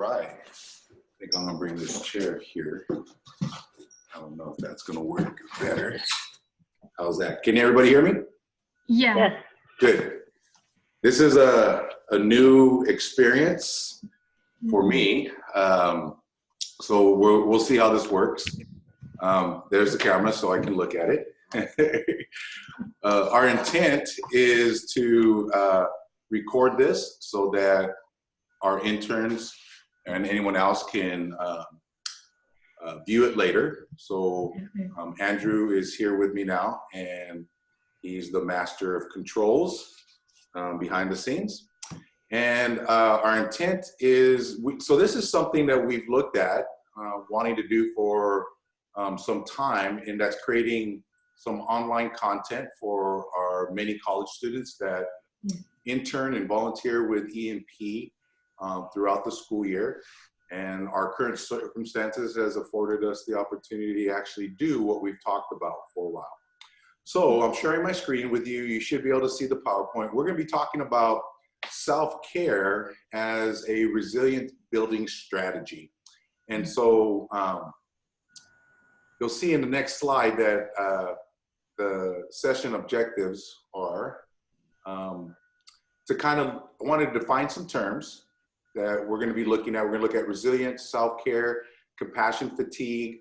right. I think I'm gonna bring this chair here. I don't know if that's gonna work better. How's that? Can everybody hear me? Yeah. Yes. Good. This is a new experience for me. So we'll see how this works. There's the camera so I can look at it. Our intent is to record this so that our interns and anyone else can view it later. So Andrew is here with me now, and he's the master of controls behind the scenes. And our intent is, so this is something that we've looked at wanting to do for some time, and that's creating some online content for our many college students that intern and volunteer with E&P throughout the school year. And our current circumstances has afforded us the opportunity to actually do what we've talked about for a while. So I'm sharing my screen with you. You should be able to see the PowerPoint. We're going to be talking about self-care as a resilient building strategy. And so you'll see in the next slide that the session objectives are to kind of, I wanted to define some terms that we're going to be looking at. We're going to look at resilience, self-care, compassion fatigue,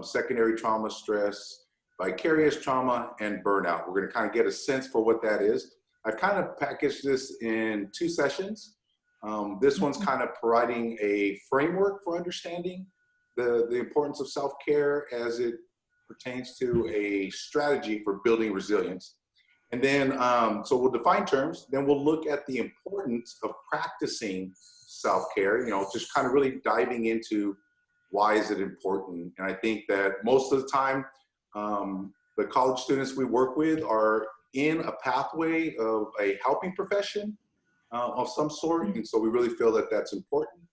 secondary trauma stress, vicarious trauma, and burnout. We're going to kind of get a sense for what that is. I've kind of packaged this in 2 sessions. This one's kind of providing a framework for understanding the importance of self-care as it pertains to a strategy for building resilience. And then, so we'll define terms, then we'll look at the importance of practicing self-care, you know, just kind of really diving into why is it important. And I think that most of the time, the college students we work with are in a pathway of a helping profession of some sort. And so we really feel that that's important.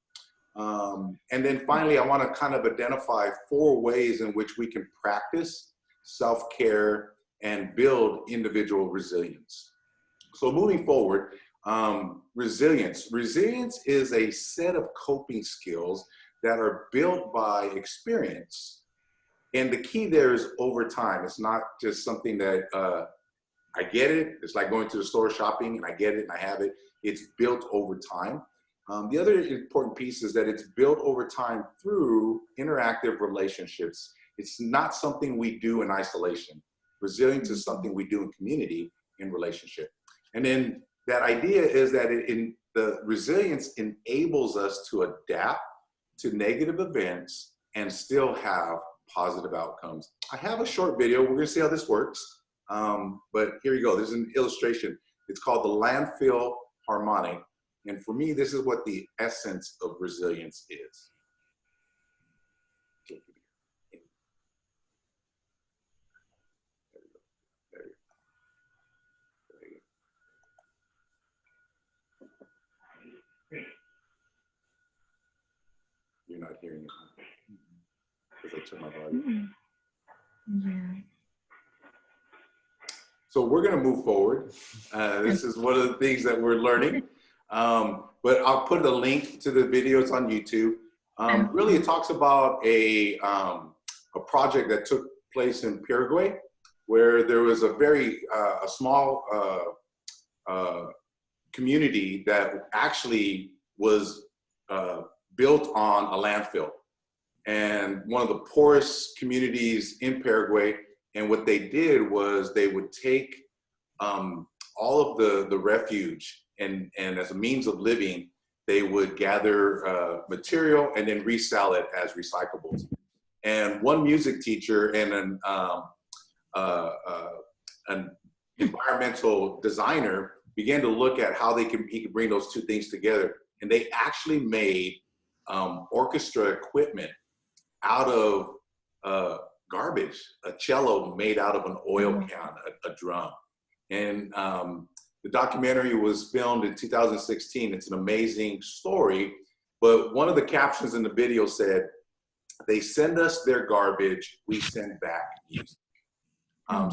And then finally, I want to kind of identify 4 ways in which we can practice self-care and build individual resilience. So moving forward, resilience. Resilience is a set of coping skills that are built by experience. And the key there is over time. It's not just something that I get it. It's like going to the store shopping and I get it and I have it. It's built over time. The other important piece is that it's built over time through interactive relationships. It's not something we do in isolation. Resilience is something we do in community, in relationship. And then that idea is that the resilience enables us to adapt to negative events and still have positive outcomes. I have a short video. We're going to see how this works. But here you go. There's an illustration. It's called the Landfill Harmonic. And for me, this is what the essence of resilience is. You're not hearing it because I turned my volume. Yeah. So we're going to move forward. This is one of the things that we're learning. But I'll put a link to the videos on YouTube. Really, it talks about a project that took place in Paraguay, where there was a very a small community that actually was built on a landfill, and one of the poorest communities in Paraguay. And what they did was they would take all of the refuge and as a means of living, they would gather material and then resell it as recyclables. And one music teacher and an environmental designer began to look at how he could bring those 2 things together. And they actually made orchestra equipment out of garbage, a cello made out of an oil can, a drum. And the documentary was filmed in 2016. It's an amazing story. But one of the captions in the video said, "They send us their garbage, we send back music."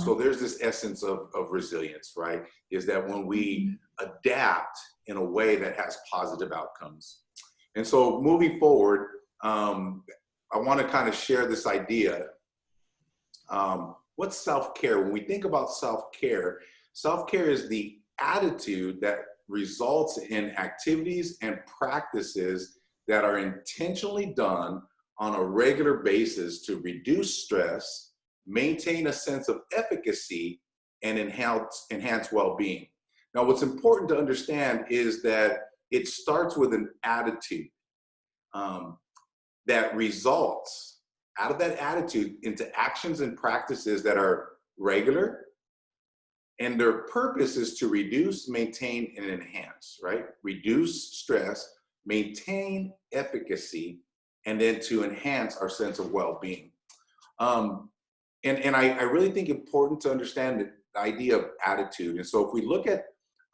So there's this essence of resilience, right? Is that when we adapt in a way that has positive outcomes. And so moving forward, I want to kind of share this idea. What's self-care? When we think about self-care, self-care is the attitude that results in activities and practices that are intentionally done on a regular basis to reduce stress, maintain a sense of efficacy, and enhance well-being. Now, what's important to understand is that it starts with an attitude that results out of that attitude into actions and practices that are regular, and their purpose is to reduce, maintain, and enhance, right? Reduce stress, maintain efficacy, and then to enhance our sense of well-being. And I really think important to understand the idea of attitude. And so if we look at,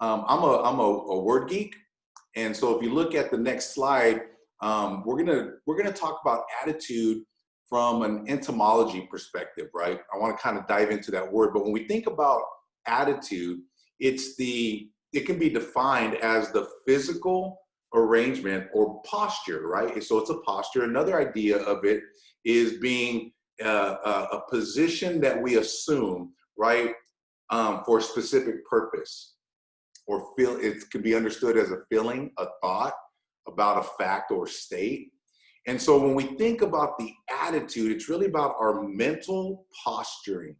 I'm a word geek, and so if you look at the next slide, we're gonna talk about attitude from an etymology perspective, right? I want to kind of dive into that word, but when we think about attitude, it can be defined as the physical arrangement or posture, right? So it's a posture. Another idea of it is being a position that we assume, right, for a specific purpose, or feel. It can be understood as a feeling, a thought about a fact or state. And so when we think about the attitude, it's really about our mental posturing.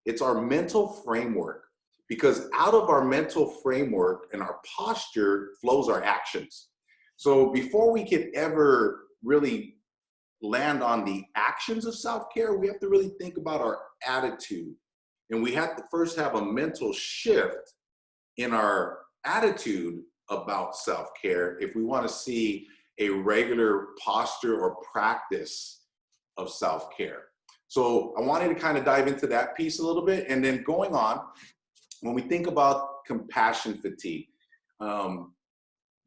It's our mental framework, because out of our mental framework and our posture flows our actions. So before we could ever really land on the actions of self-care, we have to really think about our attitude. And we have to first have a mental shift in our attitude about self-care if we want to see a regular posture or practice of self-care. So I wanted to kind of dive into that piece a little bit. And then going on, when we think about compassion fatigue,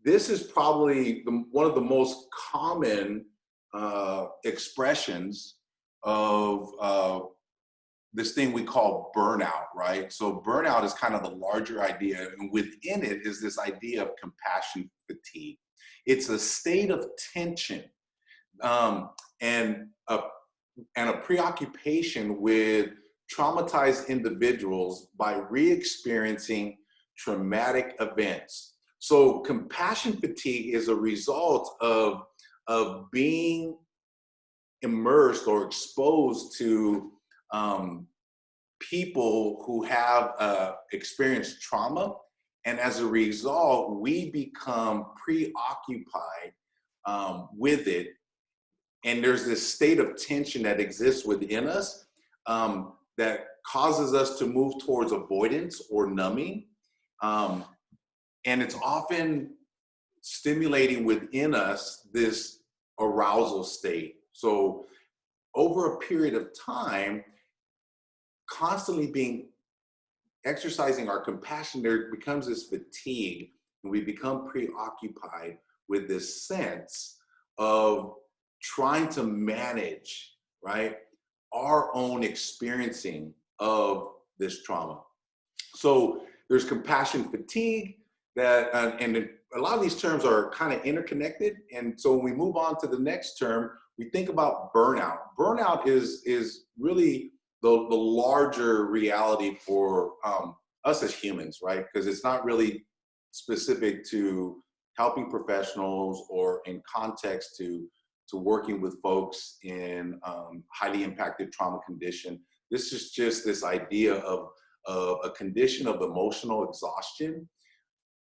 this is probably one of the most common expressions of this thing we call burnout, right? So burnout is kind of the larger idea, and within it is this idea of compassion fatigue. It's a state of tension and a preoccupation with traumatized individuals by re-experiencing traumatic events. So compassion fatigue is a result of being immersed or exposed to people who have experienced trauma. And as a result, we become preoccupied with it. And there's this state of tension that exists within us that causes us to move towards avoidance or numbing. And it's often stimulating within us this arousal state. So over a period of time, constantly exercising our compassion, there becomes this fatigue, and we become preoccupied with this sense of trying to manage, right, our own experiencing of this trauma. So there's compassion fatigue that, and a lot of these terms are kind of interconnected. And so when we move on to the next term, we think about burnout. Burnout is really the larger reality for us as humans, right? Because it's not really specific to helping professionals or in context to working with folks in highly impacted trauma condition. This is just this idea of a condition of emotional exhaustion.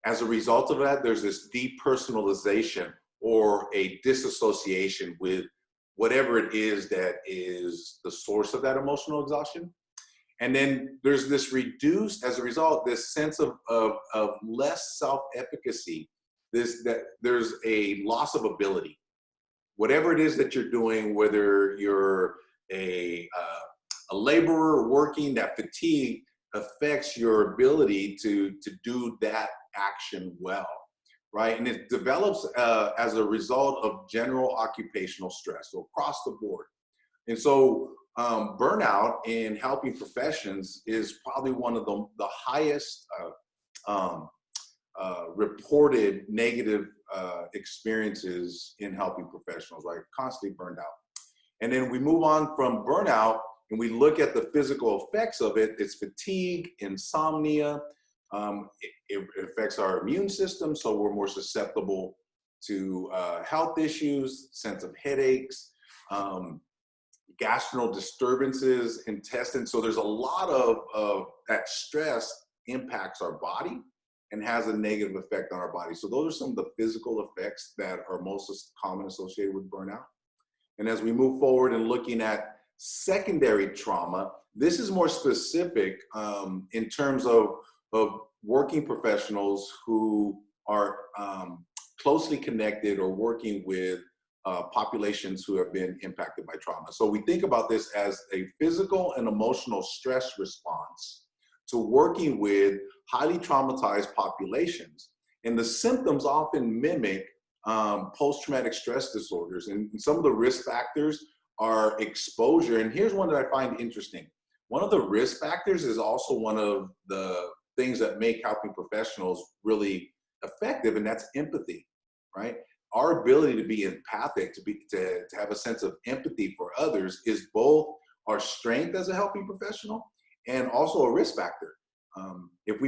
As a result of that, there's this depersonalization or a disassociation with whatever it is that is the source of that emotional exhaustion. And then there's this reduced, as a result, this sense of less self-efficacy, that there's a loss of ability. Whatever it is that you're doing, whether you're a laborer working, that fatigue affects your ability to do that action well, right? And it develops as a result of general occupational stress, so across the board. And so burnout in helping professions is probably one of the highest reported negative experiences in helping professionals, right? Constantly burned out. And then we move on from burnout and we look at the physical effects of it. It's fatigue, insomnia. It affects our immune system, so we're more susceptible to health issues, sense of headaches, gastrointestinal disturbances, intestine. So there's a lot of that stress impacts our body and has a negative effect on our body. So those are some of the physical effects that are most common associated with burnout. And as we move forward and looking at secondary trauma, this is more specific in terms of working professionals who are closely connected or working with populations who have been impacted by trauma. So we think about this as a physical and emotional stress response to working with highly traumatized populations. And the symptoms often mimic post-traumatic stress disorders. And some of the risk factors are exposure. And here's one that I find interesting. One of the risk factors is also one of the things that make helping professionals really effective, and that's empathy, right? Our ability to be empathic, to have a sense of empathy for others is both our strength as a helping professional and also a risk factor. If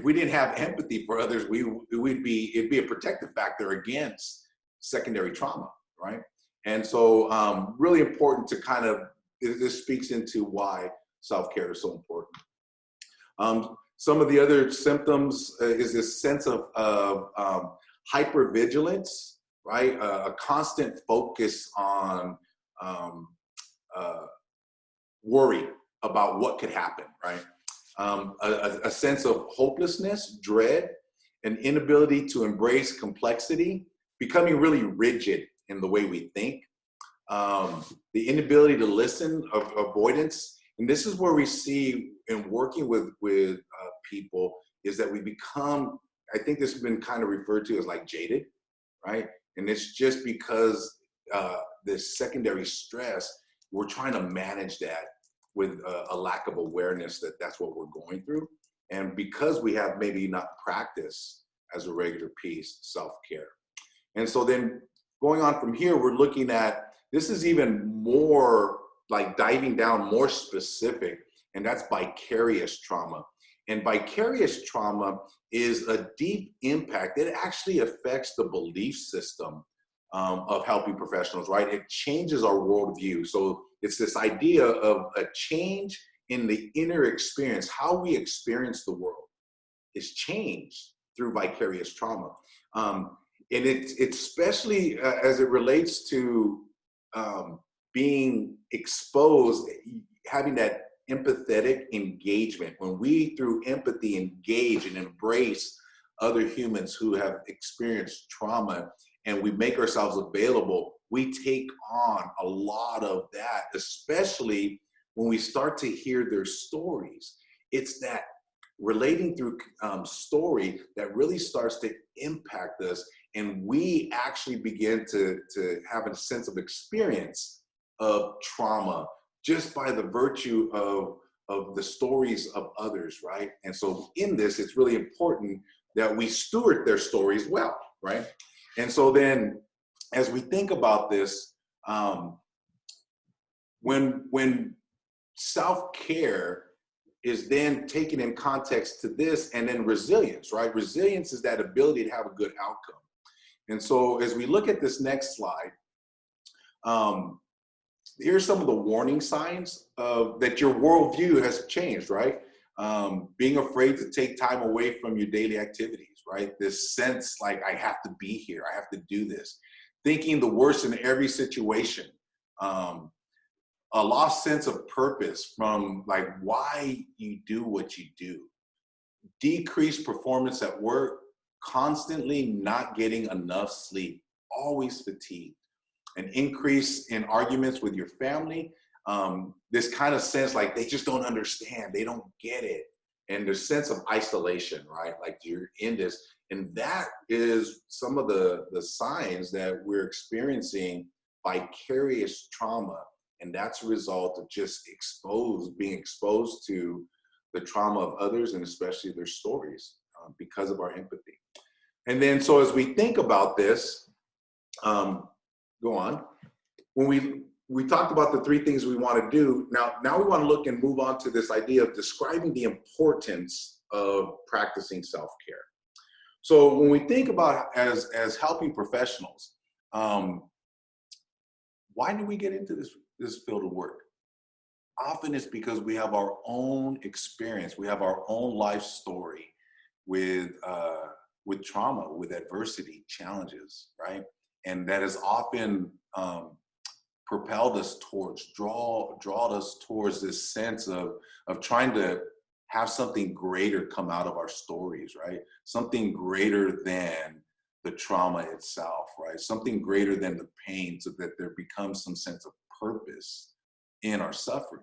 we didn't have empathy for others, it'd be a protective factor against secondary trauma, right? And so really important to kind of, this speaks into why self-care is so important. Some of the other symptoms is this sense of hypervigilance, right? A constant focus on worry about what could happen, right? A sense of hopelessness, dread, an inability to embrace complexity, becoming really rigid in the way we think, the inability to listen, avoidance. And this is where we see in working with people is that we become, I think this has been kind of referred to as like jaded, right? And it's just because this secondary stress, we're trying to manage that with a lack of awareness that that's what we're going through. And because we have maybe not practiced as a regular piece, self-care. And so then going on from here, we're looking at, this is even more like diving down more specific, and that's vicarious trauma. And vicarious trauma is a deep impact. It actually affects the belief system of helping professionals, right? It changes our worldview. So it's this idea of a change in the inner experience. How we experience the world is changed through vicarious trauma. And it's especially as it relates to being exposed, having that empathetic engagement. When we, through empathy, engage and embrace other humans who have experienced trauma, and we make ourselves available, we take on a lot of that, especially when we start to hear their stories. It's that relating through story that really starts to impact us, and we actually begin to have a sense of experience of trauma just by the virtue of the stories of others, right? And so in this, it's really important that we steward their stories well, right? And so then as we think about this, when self-care is then taken in context to this, and then resilience, right? Resilience is that ability to have a good outcome. And so as we look at this next slide, here's some of the warning signs that your worldview has changed, right? Being afraid to take time away from your daily activities, right? This sense like, I have to be here, I have to do this. Thinking the worst in every situation. A lost sense of purpose from like why you do what you do. Decreased performance at work, constantly not getting enough sleep, always fatigued. An increase in arguments with your family, this kind of sense like they just don't understand, they don't get it. And the sense of isolation, right? Like you're in this, and that is some of the signs that we're experiencing vicarious trauma. And that's a result of just being exposed to the trauma of others, and especially their stories because of our empathy. And then, so as we think about this, go on. When we talked about the three things we want to do, now we want to look and move on to this idea of describing the importance of practicing self-care. So when we think about as helping professionals, why do we get into this field of work? Often it's because we have our own experience, we have our own life story with trauma, with adversity, challenges, right? And that has often propelled us towards, drawn us towards this sense of trying to have something greater come out of our stories, right? Something greater than the trauma itself, right? Something greater than the pain, so that there becomes some sense of purpose in our suffering.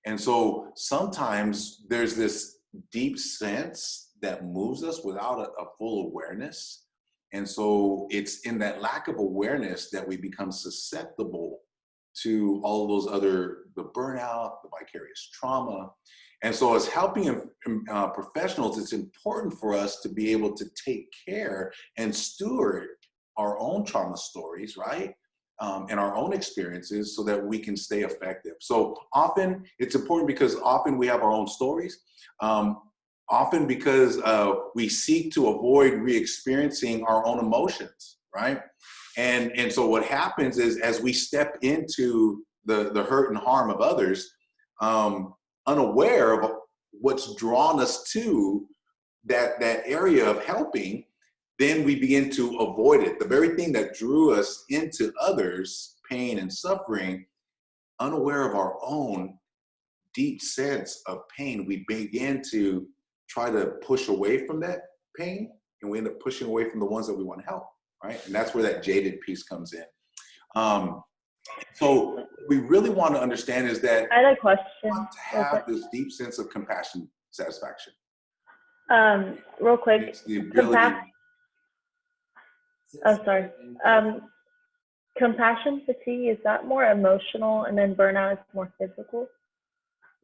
And so sometimes there's this deep sense that moves us without a full awareness. And so it's in that lack of awareness that we become susceptible to all of those other, the burnout, the vicarious trauma. And so as helping professionals, it's important for us to be able to take care and steward our own trauma stories, right? And our own experiences, so that we can stay effective. So often it's important because often we have our own stories. Often because we seek to avoid re-experiencing our own emotions, right? And so what happens is, as we step into the hurt and harm of others, unaware of what's drawn us to that area of helping, then we begin to avoid it. The very thing that drew us into others' pain and suffering, unaware of our own deep sense of pain, we begin to try to push away from that pain, and we end up pushing away from the ones that we want to help, right? And that's where that jaded piece comes in. So what we really want to understand is that I had a question. we want to have this deep sense of compassion, satisfaction. Real quick. It's the ability. Sorry. Compassion fatigue, is that more emotional, and then burnout is more physical?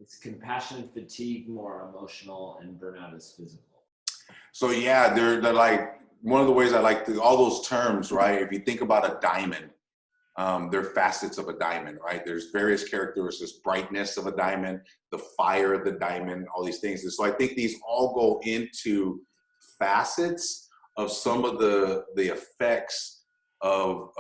It's compassion fatigue, more emotional, and burnout is physical. So yeah, they're like, one of the ways I like all those terms, right? If you think about a diamond, they're facets of a diamond, right? There's various characteristics, brightness of a diamond, the fire of the diamond, all these things. And so I think these all go into facets of some of the effects of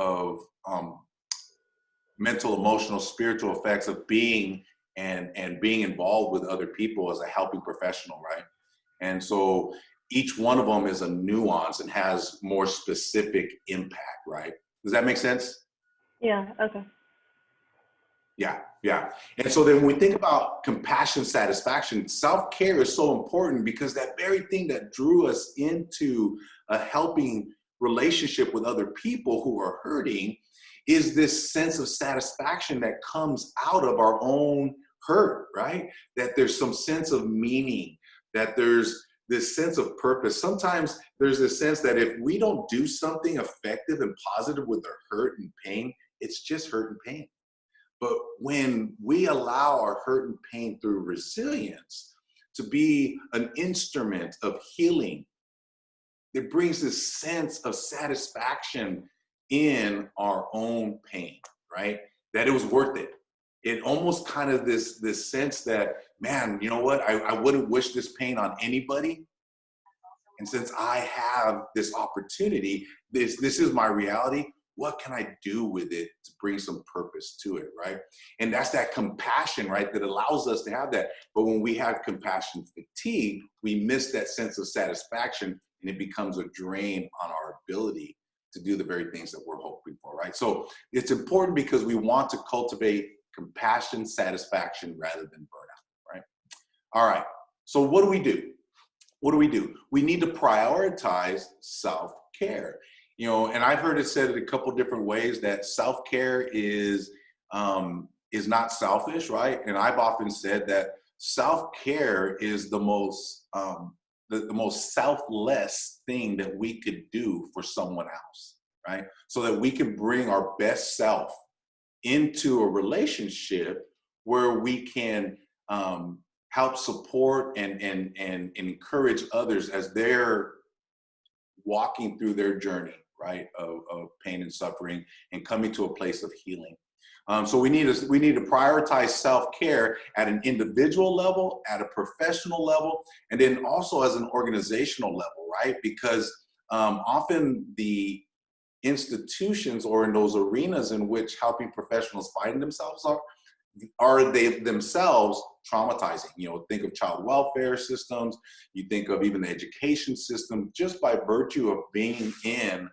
mental, emotional, spiritual effects of being and being involved with other people as a helping professional, right? And so each one of them is a nuance and has more specific impact, right? Does that make sense? Yeah, okay. Yeah. And so then when we think about compassion, satisfaction, self-care is so important, because that very thing that drew us into a helping relationship with other people who are hurting is this sense of satisfaction that comes out of our own hurt, right? That there's some sense of meaning, that there's this sense of purpose. Sometimes there's this sense that if we don't do something effective and positive with our hurt and pain, it's just hurt and pain. But when we allow our hurt and pain through resilience to be an instrument of healing, it brings this sense of satisfaction in our own pain, right? That it was worth it. It almost kind of this sense that, man, you know what? I wouldn't wish this pain on anybody. And since I have this opportunity, this is my reality, what can I do with it to bring some purpose to it, right? And that's that compassion, right, that allows us to have that. But when we have compassion fatigue, we miss that sense of satisfaction, and it becomes a drain on our ability to do the very things that we're hoping for, right? So it's important because we want to cultivate compassion, satisfaction, rather than burnout, right? All right, so what do we do? We need to prioritize self-care. You know, and I've heard it said in a couple different ways that self-care is not selfish, right? And I've often said that self-care is the most selfless thing that we could do for someone else, right? So that we can bring our best self into a relationship where we can help support and encourage others as they're walking through their journey, right, of pain and suffering and coming to a place of healing. So we need to prioritize self-care at an individual level, at a professional level, and then also as an organizational level, right? Because often the institutions or in those arenas in which helping professionals find themselves are they themselves traumatizing. You know, think of child welfare systems, you think of even the education system, just by virtue of being in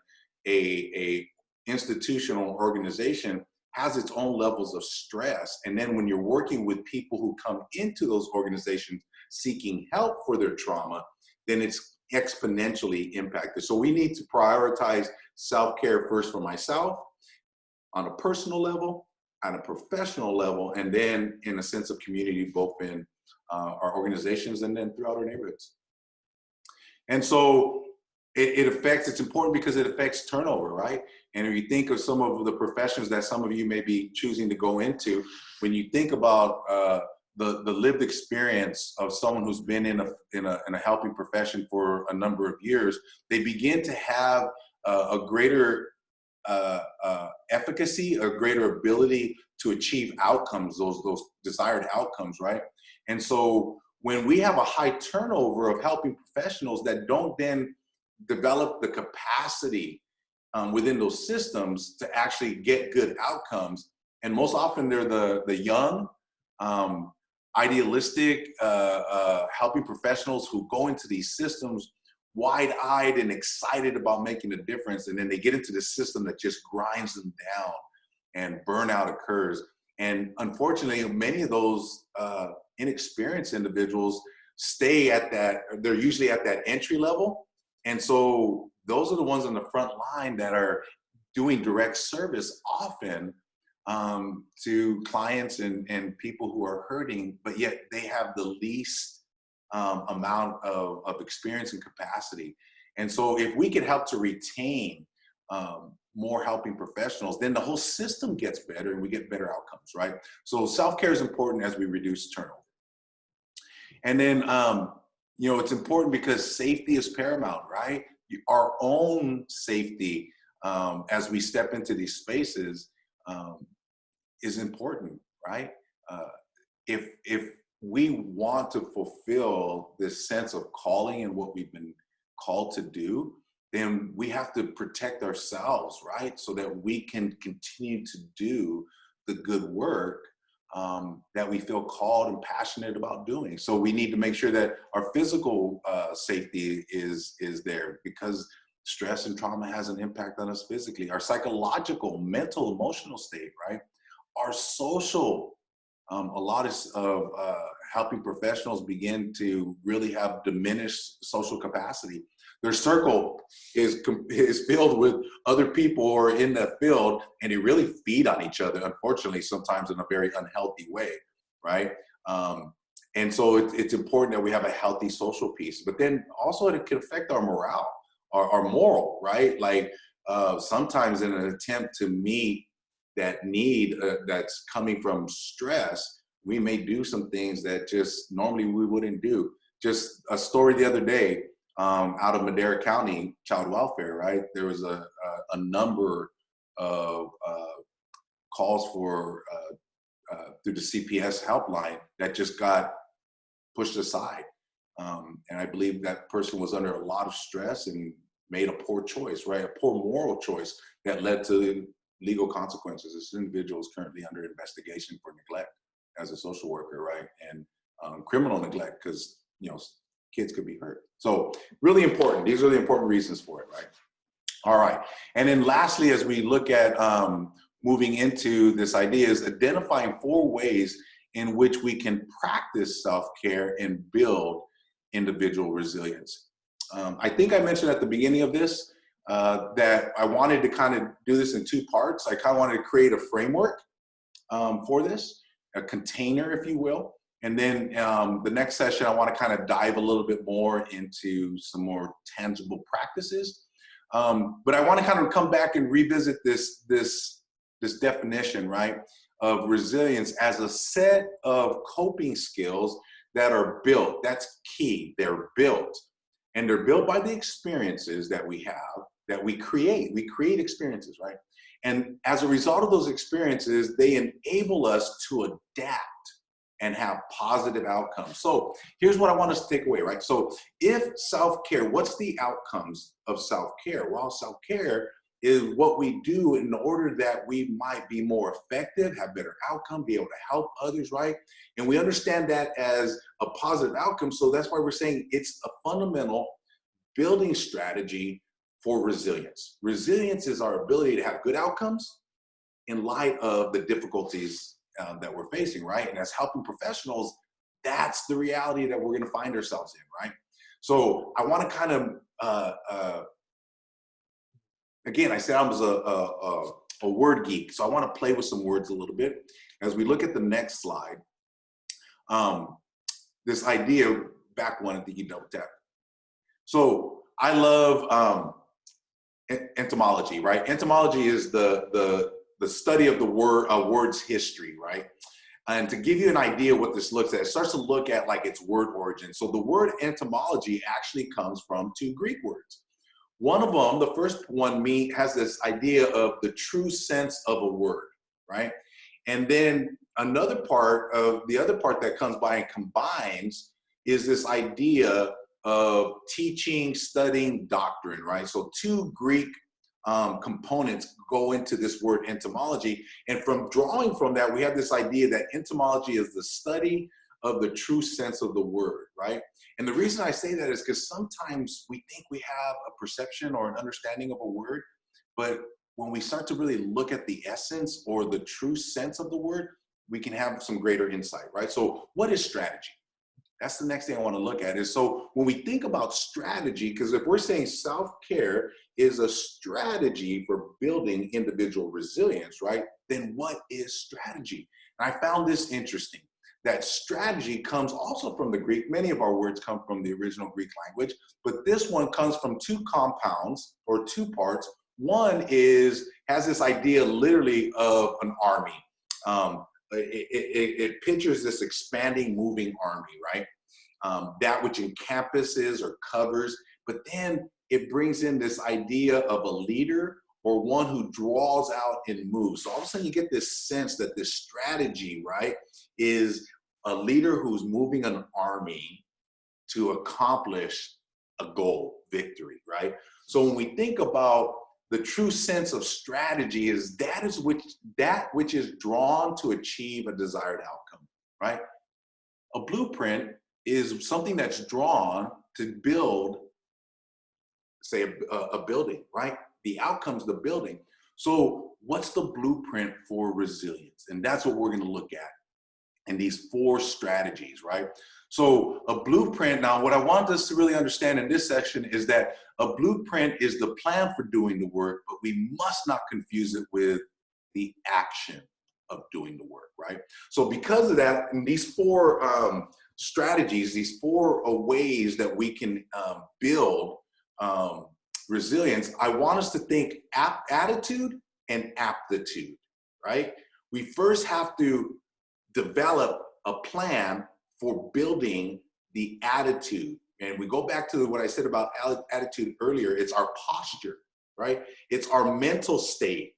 a institutional organization has its own levels of stress. And then when you're working with people who come into those organizations seeking help for their trauma, then it's exponentially impacted. So we need to prioritize self-care first for myself on a personal level, on a professional level, and then in a sense of community, both in our organizations and then throughout our neighborhoods. And so it's important because it affects turnover, right? And if you think of some of the professions that some of you may be choosing to go into, when you think about the lived experience of someone who's been in a helping profession for a number of years, they begin to have a greater efficacy, a greater ability to achieve outcomes, those desired outcomes, right? And so when we have a high turnover of helping professionals that don't then develop the capacity within those systems to actually get good outcomes, and most often they're the young, idealistic, helping professionals who go into these systems wide-eyed and excited about making a difference, and then they get into the system that just grinds them down and burnout occurs. And unfortunately, many of those inexperienced individuals stay at that, they're usually at that entry level. And so those are the ones on the front line that are doing direct service often to clients and people who are hurting, but yet they have the least amount of experience and capacity. And so if we could help to retain more helping professionals, then the whole system gets better and we get better outcomes, right? So self-care is important as we reduce turnover. And then, you know, it's important because safety is paramount, right? Our own safety as we step into these spaces is important, right? If we want to fulfill this sense of calling and what we've been called to do, then we have to protect ourselves, right? So that we can continue to do the good work that we feel called and passionate about doing. So we need to make sure that our physical safety is there, because stress and trauma has an impact on us physically. Our psychological, mental, emotional state, right? Our social, a lot of helping professionals begin to really have diminished social capacity. Their circle is filled with other people who are in that field, and they really feed on each other, unfortunately, sometimes in a very unhealthy way, right? And so it's important that we have a healthy social piece, but then also it can affect our morale, our moral, right? Like sometimes in an attempt to meet that need that's coming from stress, we may do some things that just normally we wouldn't do. Just a story the other day, out of Madera County, child welfare, right? There was a number of calls for through the CPS helpline that just got pushed aside. And I believe that person was under a lot of stress and made a poor choice, right? A poor moral choice that led to legal consequences. This individual is currently under investigation for neglect as a social worker, right? And criminal neglect, because, you know, kids could be hurt. So really important. These are the important reasons for it, right? All right. And then lastly, as we look at moving into this idea, is identifying 4 ways in which we can practice self-care and build individual resilience. I think I mentioned at the beginning of this that I wanted to kind of do this in 2 parts. I kind of wanted to create a framework for this, a container, if you will. And then the next session, I want to kind of dive a little bit more into some more tangible practices. But I want to kind of come back and revisit this definition, right, of resilience as a set of coping skills that are built. That's key. They're built And they're built by the experiences that we have, that we create. We create experiences, right? And as a result of those experiences, they enable us to adapt and have positive outcomes. So here's what I want us to take away, right? So if self-care, what's the outcomes of self-care? Well, self-care is what we do in order that we might be more effective, have better outcome, be able to help others, right? And we understand that as a positive outcome. So that's why we're saying it's a fundamental building strategy for resilience. Resilience is our ability to have good outcomes in light of the difficulties that we're facing, right? And as helping professionals, that's the reality that we're going to find ourselves in, right? So I want to kind of, again, I said I was a word geek, so I want to play with some words a little bit. As we look at the next slide, this idea, back one at the double tap. So I love entomology, right? Entomology is the study of the word's history, right? And to give you an idea what this looks at, it starts to look at like its word origin. So the word entomology actually comes from two Greek words. One of them, the first one, has this idea of the true sense of a word, right? And then another part of the other part that comes by and combines is this idea of teaching, studying, doctrine, right? So two Greek components go into this word entomology. And from drawing from that, we have this idea that entomology is the study of the true sense of the word, right? And the reason I say that is because sometimes we think we have a perception or an understanding of a word, but when we start to really look at the essence or the true sense of the word, we can have some greater insight, right? So what is strategy? That's the next thing I want to look at is, so when we think about strategy, because if we're saying self-care is a strategy for building individual resilience, right? Then what is strategy? And I found this interesting, that strategy comes also from the Greek. Many of our words come from the original Greek language, but this one comes from two compounds or two parts. One has this idea literally of an army. It pictures this expanding, moving army, right? That which encompasses or covers, but then it brings in this idea of a leader or one who draws out and moves. So all of a sudden you get this sense that this strategy, right, is a leader who's moving an army to accomplish a goal, victory, right? So when we think about the true sense of strategy is that which is drawn to achieve a desired outcome, right? A blueprint is something that's drawn to build, say, a building, right? The outcome's the building. So what's the blueprint for resilience? And that's what we're going to look at in these 4 strategies, right? So a blueprint, now what I want us to really understand in this section is that a blueprint is the plan for doing the work, but we must not confuse it with the action of doing the work, right? So because of that, in these 4 strategies, these 4 ways that we can build resilience, I want us to think attitude and aptitude, right? We first have to develop a plan for building the attitude. And we go back to what I said about attitude earlier. It's our posture, right? It's our mental state.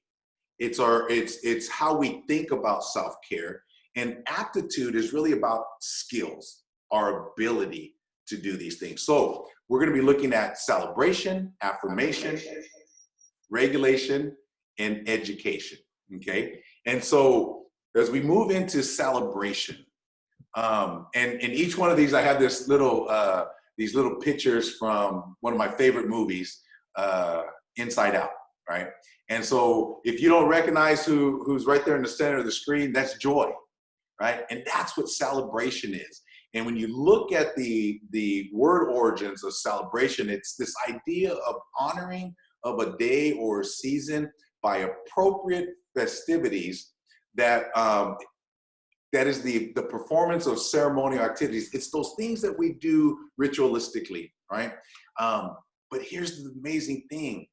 It's how we think about self-care. And aptitude is really about skills, our ability to do these things. So we're going to be looking at celebration, affirmation, regulation, and education. Okay. And so as we move into celebration, and in each one of these, I have these little pictures from one of my favorite movies, Inside Out, right? And so if you don't recognize who's right there in the center of the screen, that's joy, right? And that's what celebration is. And when you look at the word origins of celebration, it's this idea of honoring of a day or a season by appropriate festivities that is the performance of ceremonial activities. It's those things that we do ritualistically, right? But here's the amazing thing.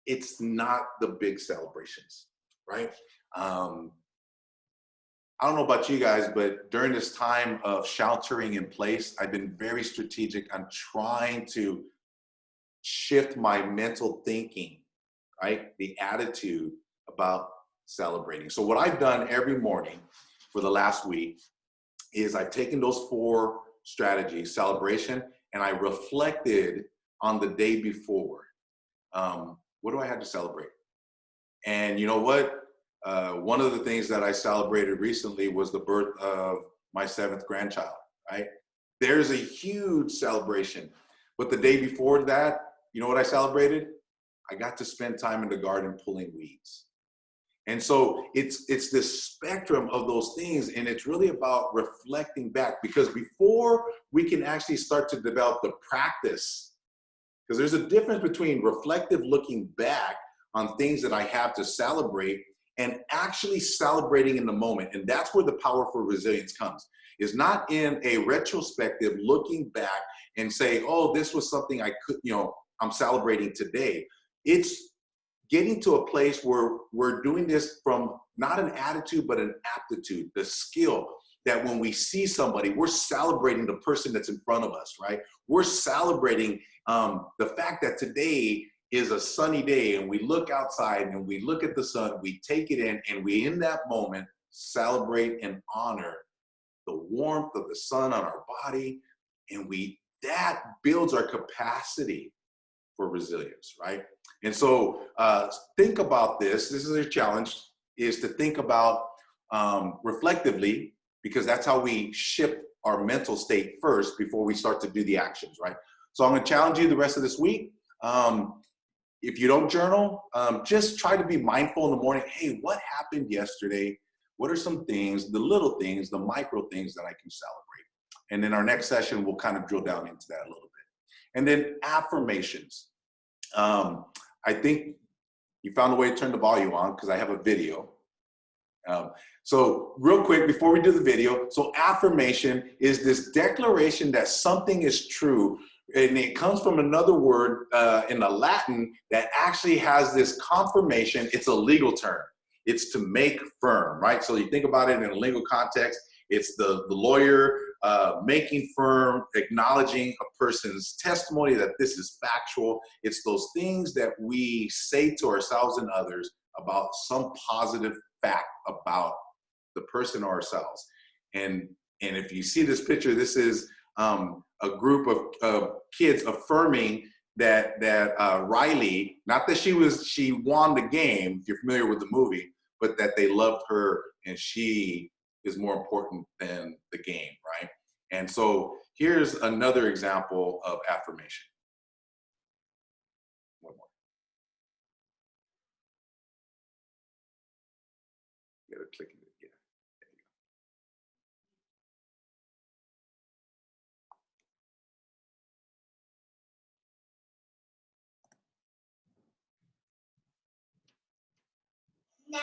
It's not the big celebrations, right? I don't know about you guys, but during this time of sheltering in place, I've been very strategic on trying to shift my mental thinking, right? The attitude about celebrating. So what I've done every morning for the last week is I've taken those 4 strategies, celebration, and I reflected on the day before. What do I have to celebrate? And you know what? One of the things that I celebrated recently was the birth of my 7th grandchild, right? There's a huge celebration. But the day before that, you know what I celebrated? I got to spend time in the garden pulling weeds. And so it's this spectrum of those things, and it's really about reflecting back, because before we can actually start to develop the practice, because there's a difference between reflective looking back on things that I have to celebrate and actually celebrating in the moment. And that's where the power for resilience comes, is not in a retrospective looking back and say, oh, this was something I could, I'm celebrating today. It's getting to a place where we're doing this from not an attitude, but an aptitude, the skill that when we see somebody, we're celebrating the person that's in front of us, right? We're celebrating the fact that today is a sunny day, and we look outside and we look at the sun, we take it in, and we, in that moment, celebrate and honor the warmth of the sun on our body, and that builds our capacity for resilience, right? And so think about this. This is a challenge, is to think about reflectively, because that's how we shift our mental state first before we start to do the actions, right? So I'm gonna challenge you the rest of this week. If you don't journal, just try to be mindful in the morning. Hey, what happened yesterday? What are some things, the little things, the micro things that I can celebrate? And then our next session, we'll kind of drill down into that a little bit. And then affirmations. I think you found a way to turn the volume on, because I have a video. So real quick, before we do the video, so affirmation is this declaration that something is true, and it comes from another word in the Latin that actually has this confirmation. It's a legal term. It's to make firm, right? So you think about it in a legal context, it's the lawyer making firm, acknowledging a person's testimony that this is factual. It's those things that we say to ourselves and others about some positive fact about the person or ourselves. And if you see this picture, this is a group of kids affirming that Riley, not that she won the game, if you're familiar with the movie, but that they loved her and she is more important than the game, right? And so here's another example of affirmation. One more. You gotta click it again. There you Now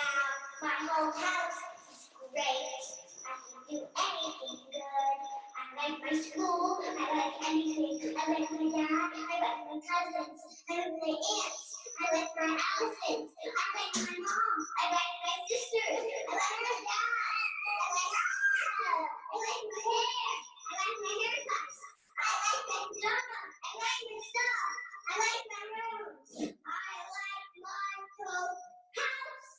my whole house is great. I can do anything good. I like my school. I like anything. I like my dad. I like my cousins. I like my aunts. I like my elephants. I like my mom. I like my sisters. I like my dad. I like her. I like my hair. I like my haircuts. I like my donuts. I like my stuff. I like my rooms. I like my whole house.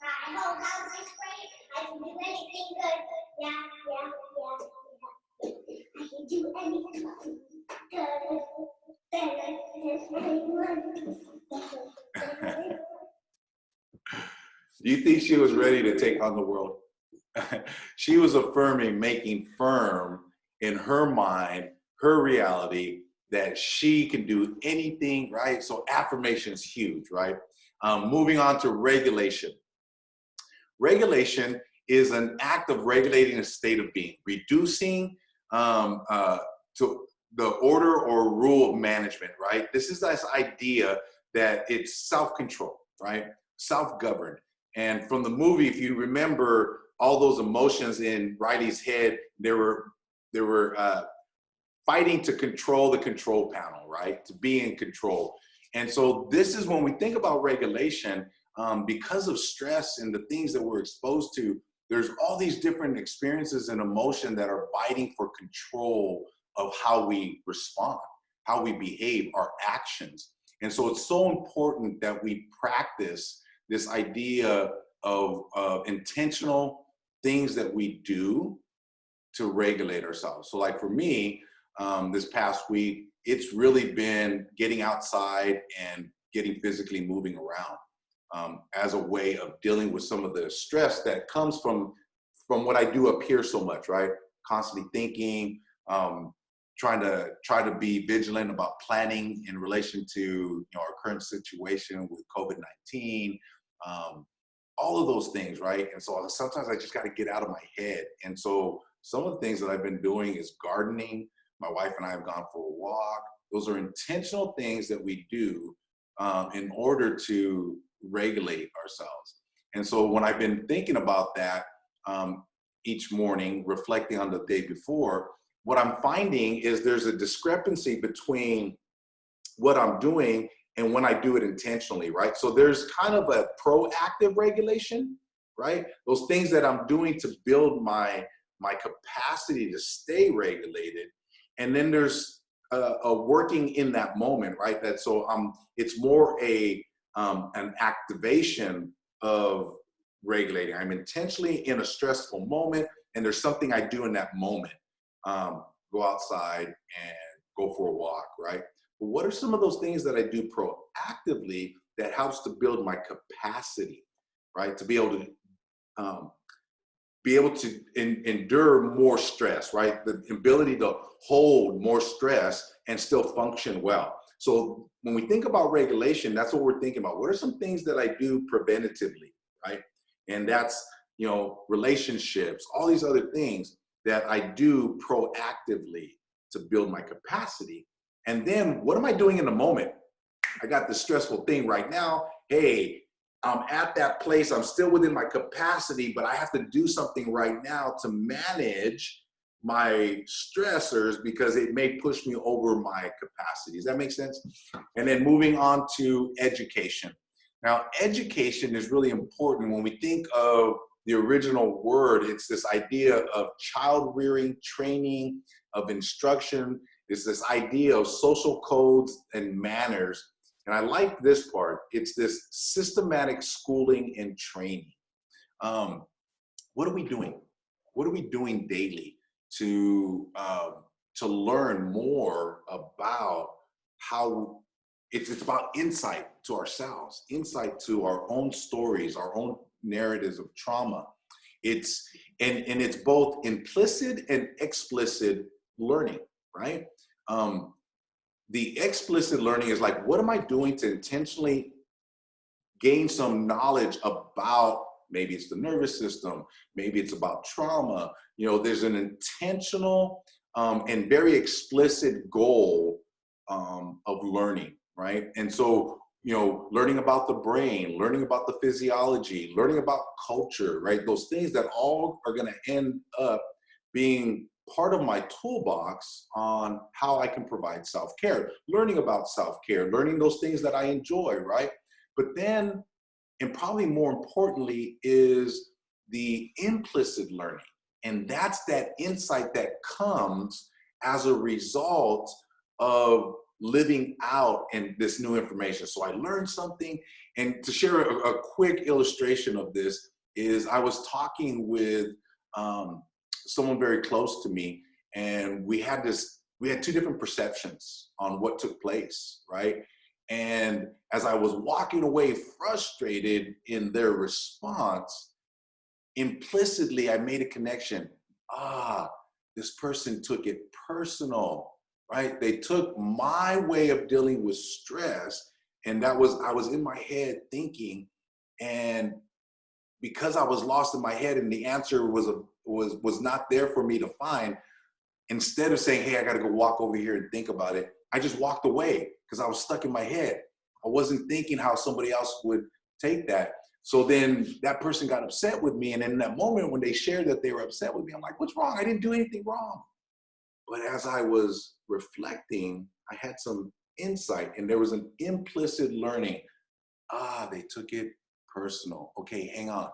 My whole house is great. I can do anything good. Yeah. I can do anything good. Better than anyone. Do you think she was ready to take on the world? She was affirming, making firm in her mind, her reality, that she can do anything, right? So affirmation is huge, right? Moving on to regulation. Regulation is an act of regulating a state of being, reducing to the order or rule of management, right? This is this idea that it's self-control, right? Self-governed. And from the movie, if you remember all those emotions in Riley's head, they were fighting to control the control panel, right? To be in control. And so this is when we think about regulation, because of stress and the things that we're exposed to, there's all these different experiences and emotion that are fighting for control of how we respond, how we behave, our actions. And so it's so important that we practice this idea of intentional things that we do to regulate ourselves. So like for me, this past week, it's really been getting outside and getting physically moving around as a way of dealing with some of the stress that comes from what I do up here so much, right? Constantly thinking, trying to be vigilant about planning in relation to our current situation with COVID-19, all of those things, right? And so sometimes I just got to get out of my head. And so some of the things that I've been doing is gardening. My wife and I have gone for a walk. Those are intentional things that we do in order to regulate ourselves. And so when I've been thinking about that each morning, reflecting on the day before, what I'm finding is there's a discrepancy between what I'm doing and when I do it intentionally, right? So there's kind of a proactive regulation, right? Those things that I'm doing to build my capacity to stay regulated. And then there's a working in that moment, right? That so it's more an activation of regulating. I'm intentionally in a stressful moment, and there's something I do in that moment. Go outside and go for a walk, right? But what are some of those things that I do proactively that helps to build my capacity, right? To be able to endure more stress, right? The ability to hold more stress and still function well. So when we think about regulation, that's what we're thinking about. What are some things that I do preventatively, right? And that's, relationships, all these other things that I do proactively to build my capacity. And then what am I doing in the moment? I got this stressful thing right now. Hey, I'm at that place. I'm still within my capacity, but I have to do something right now to manage my stressors because it may push me over my capacity. Does that make sense? And then moving on to education. Now, education is really important. When we think of the original word, it's this idea of child rearing, training, of instruction. It's this idea of social codes and manners. And I like this part. It's this systematic schooling and training. What are we doing? What are we doing daily to learn more about how it's about insight to ourselves, insight to our own stories, our own narratives of trauma. It's both implicit and explicit learning, right? The explicit learning is like, what am I doing to intentionally gain some knowledge about, maybe it's the nervous system, maybe it's about trauma. There's an intentional and very explicit goal of learning, right? And so, learning about the brain, learning about the physiology, learning about culture, right? Those things that all are going to end up being part of my toolbox on how I can provide self-care, learning about self-care, learning those things that I enjoy, right? But then, and probably more importantly, is the implicit learning. And that's that insight that comes as a result of living out in this new information. So I learned something. And to share a quick illustration of this is I was talking with someone very close to me, and we had two different perceptions on what took place, right? And as I was walking away frustrated in their response, implicitly I made a connection. This person took it personal, right? They took my way of dealing with stress, and I was in my head thinking, and because I was lost in my head and the answer was not there for me to find, instead of saying, hey, I got to go walk over here and think about it, I just walked away because I was stuck in my head. I wasn't thinking how somebody else would take that. So then that person got upset with me. And in that moment when they shared that they were upset with me, I'm like, what's wrong? I didn't do anything wrong. But as I was reflecting, I had some insight, and there was an implicit learning. They took it personal. Okay, hang on.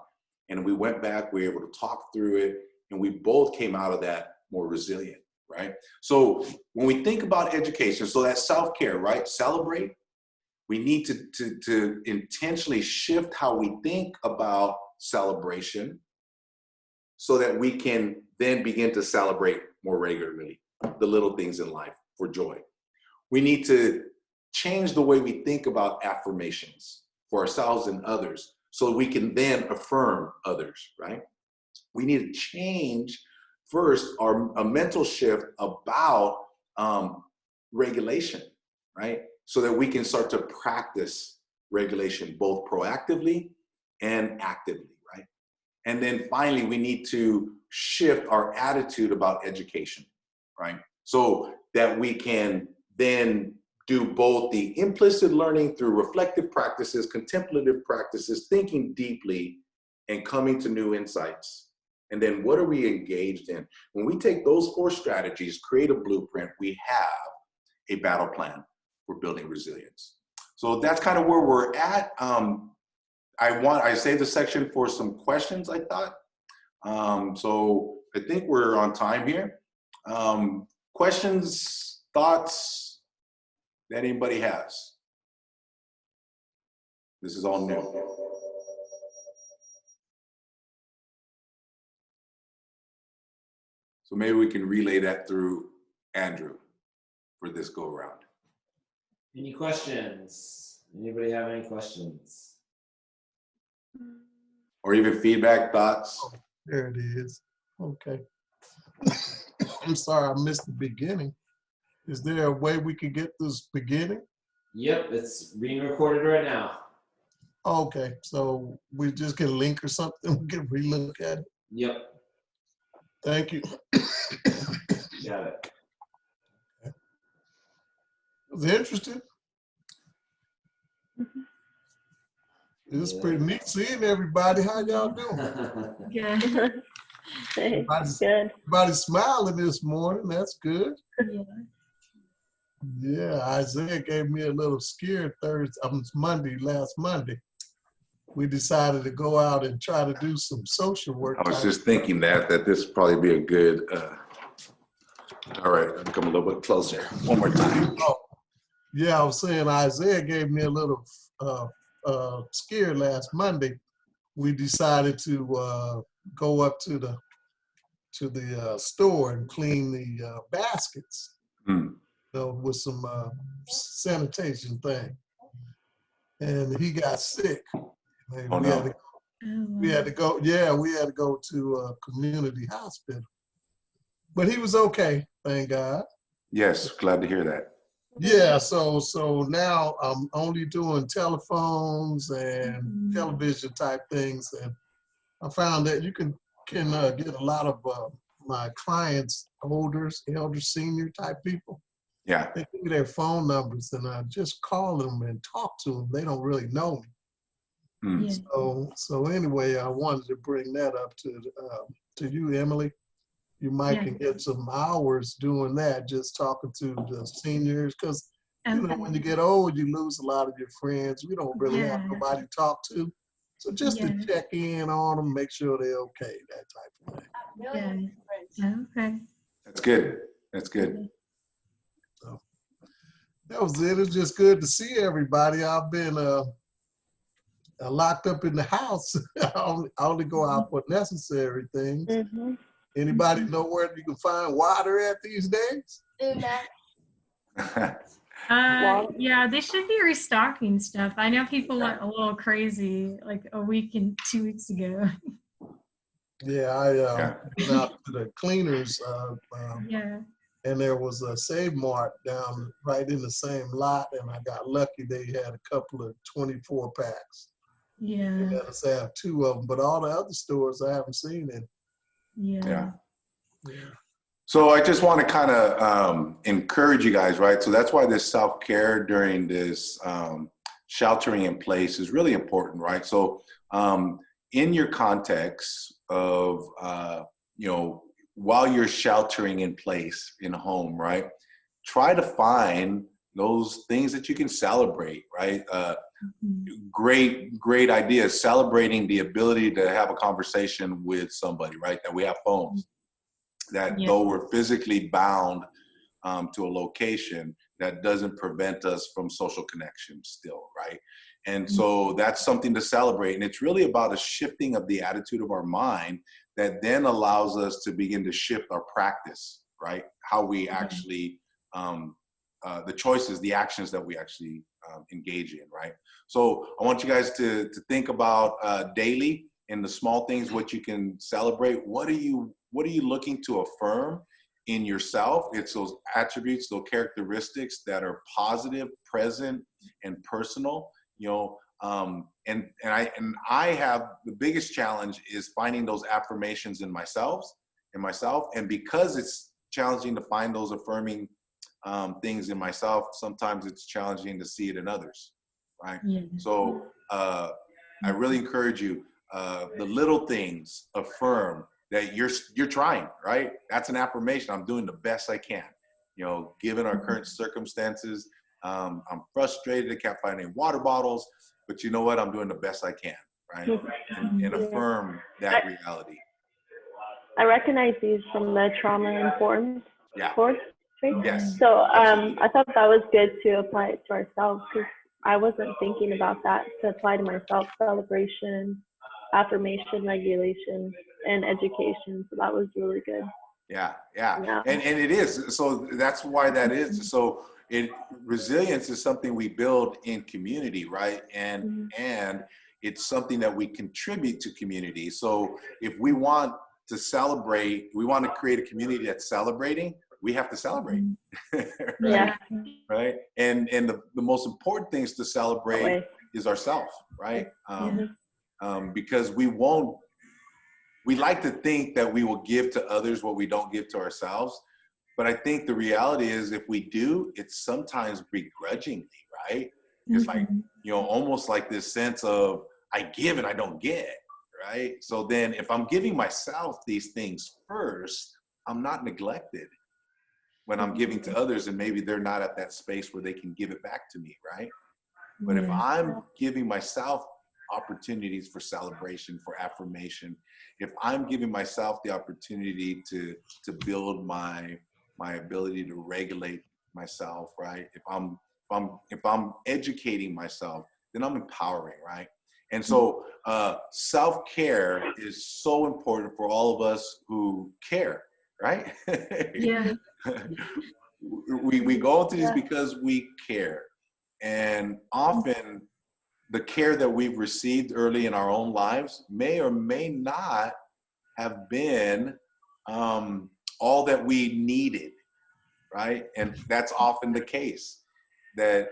and we went back, we were able to talk through it, and we both came out of that more resilient, right? So when we think about education, so that self-care, right? Celebrate. We need to intentionally shift how we think about celebration so that we can then begin to celebrate more regularly the little things in life for joy. We need to change the way we think about affirmations for ourselves and others so we can then affirm others, right? We need to change first a mental shift about regulation, right? So that we can start to practice regulation both proactively and actively, right? And then finally, we need to shift our attitude about education, right? So that we can then do both the implicit learning through reflective practices, contemplative practices, thinking deeply, and coming to new insights. And then what are we engaged in? When we take those 4 strategies, create a blueprint, we have a battle plan for building resilience. So that's kind of where we're at. I saved the section for some questions, I thought. So I think we're on time here. Questions, thoughts that anybody has? This is all new. So maybe we can relay that through Andrew for this go around. Any questions? Anybody have any questions? Or even feedback, thoughts? There it is. Okay. I'm sorry I missed the beginning. Is there a way we could get this beginning? Yep, it's being recorded right now. Okay, so we just get a link or something, we can relook at it. Yep, Thank you. got it. It was interesting. It's pretty neat seeing everybody. How y'all doing? Good. Everybody's, Good. everybody's smiling this morning. That's good. Yeah. Yeah, Isaiah gave me a little scare last Monday. We decided to go out and try to do some social work. I was just thinking that this would probably be a good, all right, I'll come a little bit closer. One more time. Oh, yeah, I was saying Isaiah gave me a little scare last Monday. We decided to go up to the store and clean the baskets. With some sanitation thing, and he got sick. And Oh, no. we had to go. Yeah, we had to go to a community hospital, but he was okay, thank God. Yes, glad to hear that. Yeah, so now I'm only doing telephones and television type things, and I found that you can get a lot of my clients, elder, senior type people. Yeah. They give me their phone numbers, and I just call them and talk to them. They don't really know me. Yeah. So anyway, I wanted to bring that up to you, Emily. You might can get some hours doing that, just talking to the seniors, because you know when you get old, you lose a lot of your friends. We don't really have nobody to talk to. So just to check in on them, make sure they're okay, that type of thing. Yeah. Okay. That's good. That's good. So that was it. It's just good to see everybody. I've been locked up in the house. I only go out for necessary things. Anybody know where you can find water at these days? Yeah, they should be restocking stuff. I know people went a little crazy like a week and 2 weeks ago. Yeah, I went out to the cleaners. And there was a Save Mart down right in the same lot, and I got lucky. They had a couple of 24 packs. Yeah. They let us have 2 of them, but all the other stores I haven't seen it. Yeah. So I just want to kind of encourage you guys, right? So that's why this self-care during this sheltering in place is really important, right? So in your context of, while you're sheltering in place in home, right? Try to find those things that you can celebrate, right? great idea. Celebrating the ability to have a conversation with somebody, right? That we have phones, that though we're physically bound to a location, that doesn't prevent us from social connection still, right? And so that's something to celebrate. And it's really about a shifting of the attitude of our mind that then allows us to begin to shift our practice, right? How we actually, the choices, the actions that we actually engage in, right? So I want you guys to think about daily in the small things, what you can celebrate. What are you looking to affirm in yourself? It's those attributes, those characteristics that are positive, present, and personal. You know, and I have the biggest challenge is finding those affirmations in myself, and because it's challenging to find those affirming things in myself, sometimes it's challenging to see it in others, right? So I really encourage you, the little things affirm that you're trying, right? That's an affirmation. I'm doing the best I can, you know, given our current circumstances. I'm frustrated, I can't find any water bottles, but you know what? I'm doing the best I can, right? And affirm that reality. I recognize these from the trauma-informed course. Right? Yes. So I thought that was good to apply it to ourselves, because I wasn't thinking about that to apply to myself. Celebration, affirmation, regulation, and education. So that was really good. Yeah. And it is. So that's why that is. So resilience is something we build in community, right? And it's something that we contribute to community. So if we want to celebrate, we want to create a community that's celebrating, we have to celebrate. Right? Right. And the most important things to celebrate is ourselves, right? Because we like to think that we will give to others what we don't give to ourselves. But I think the reality is, if we do, it's sometimes begrudgingly, right? It's like, you know, almost like this sense of I give and I don't get, right? So then if I'm giving myself these things first, I'm not neglected when I'm giving to others, and maybe they're not at that space where they can give it back to me, right? But if I'm giving myself opportunities for celebration, for affirmation, if I'm giving myself the opportunity to build my ability to regulate myself, right? If I'm educating myself, then I'm empowering, right? And so self-care is so important for all of us who care, right? We go into these because we care. And often the care that we've received early in our own lives may or may not have been all that we needed, right? And that's often the case. And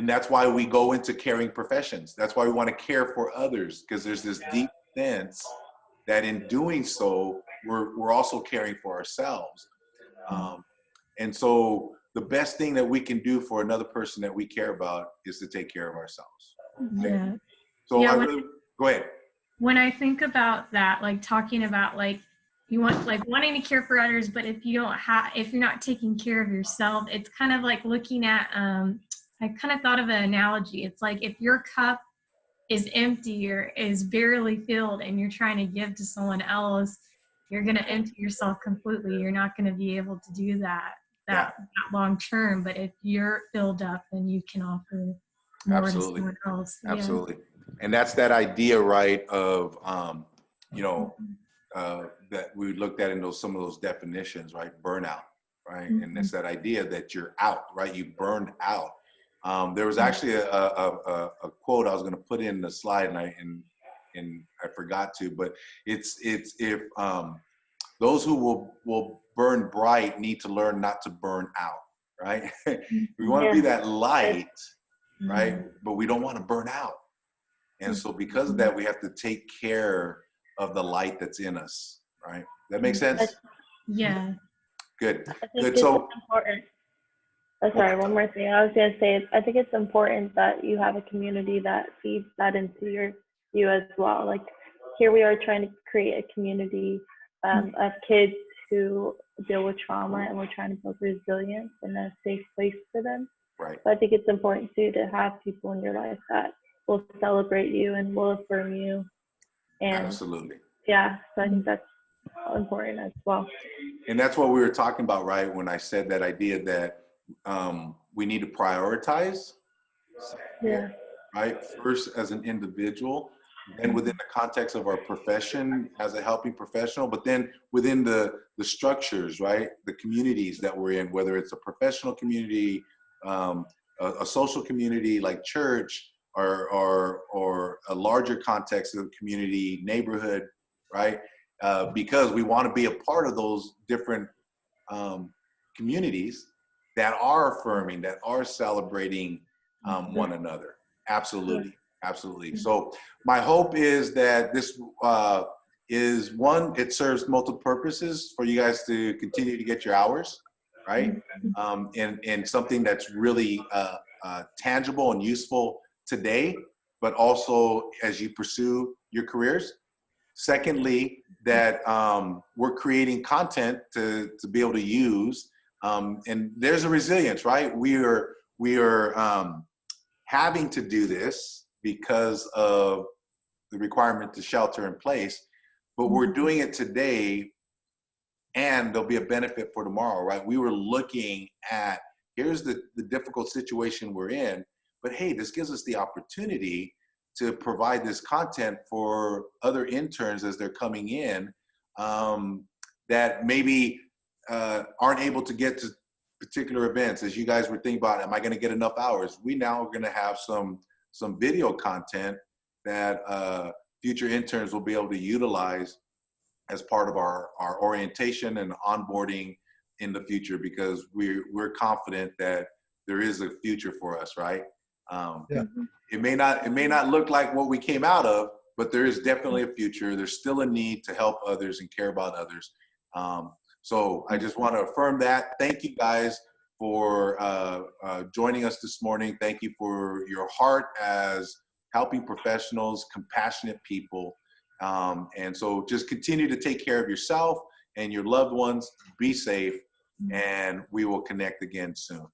that's why we go into caring professions. That's why we want to care for others, because there's this deep sense that in doing so, we're also caring for ourselves. And so the best thing that we can do for another person that we care about is to take care of ourselves. Right? So go ahead. When I think about that, like talking about like you want like wanting to care for others, but if you're not taking care of yourself, it's kind of like looking at I kind of thought of an analogy. It's like if your cup is empty or is barely filled and you're trying to give to someone else, you're going to empty yourself completely. You're not going to be able to do that long term. But if you're filled up, then you can offer more to someone else. Absolutely. And that's that idea, right, of you know, that we looked at in some of those definitions, right? Burnout, right? And it's that idea that you're out, right? You burned out. There was actually a quote I was going to put in the slide, and I forgot to, but it's if those who will burn bright need to learn not to burn out, right? We want to be that light, right? But we don't want to burn out. And so because of that, we have to take care of the light that's in us, right? That makes sense? Yeah. Good. I think Good. it's So important. Oh, sorry, one more thing. I was going to say, I think it's important that you have a community that feeds that into you as well. Like here we are trying to create a community of kids who deal with trauma, and we're trying to build resilience and a safe place for them. Right. But I think it's important too to have people in your life that will celebrate you and will affirm you. And Absolutely. yeah, so I think that's important as well. And that's what we were talking about, right? When I said that idea that we need to prioritize, Yeah. right? First as an individual, then within the context of our profession as a helping professional, but then within the structures, right? The communities that we're in, whether it's a professional community, a social community like church, or a larger context of community, neighborhood, right? Because we want to be a part of those different communities that are affirming, that are celebrating one another. Absolutely, absolutely. So my hope is that this is one, it serves multiple purposes for you guys to continue to get your hours, right? And something that's really tangible and useful today, but also as you pursue your careers. Secondly, that we're creating content to be able to use, and there's a resilience, right? We are having to do this because of the requirement to shelter in place, but we're doing it today, and there'll be a benefit for tomorrow, right? We were looking at, here's the difficult situation we're in, but hey, this gives us the opportunity to provide this content for other interns as they're coming in, that maybe aren't able to get to particular events. As you guys were thinking about, am I gonna get enough hours? We now are gonna have some video content that future interns will be able to utilize as part of our orientation and onboarding in the future, because we're confident that there is a future for us, right? It may not look like what we came out of, but there is definitely a future. There's still a need to help others and care about others. So I just want to affirm that. Thank you guys for joining us this morning. Thank you for your heart as helping professionals, compassionate people. And so just continue to take care of yourself and your loved ones. Be safe, and we will connect again soon.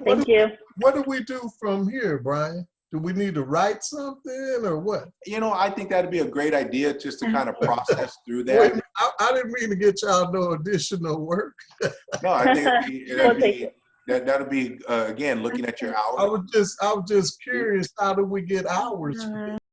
Thank you. What do we do from here, Brian? Do we need to write something or what? You know, I think that'd be a great idea, just to kind of process through Wait, that. I didn't mean to get y'all no additional work. No, I think We'll take it. that'd be again, looking at your hours. I was just curious, how do we get hours?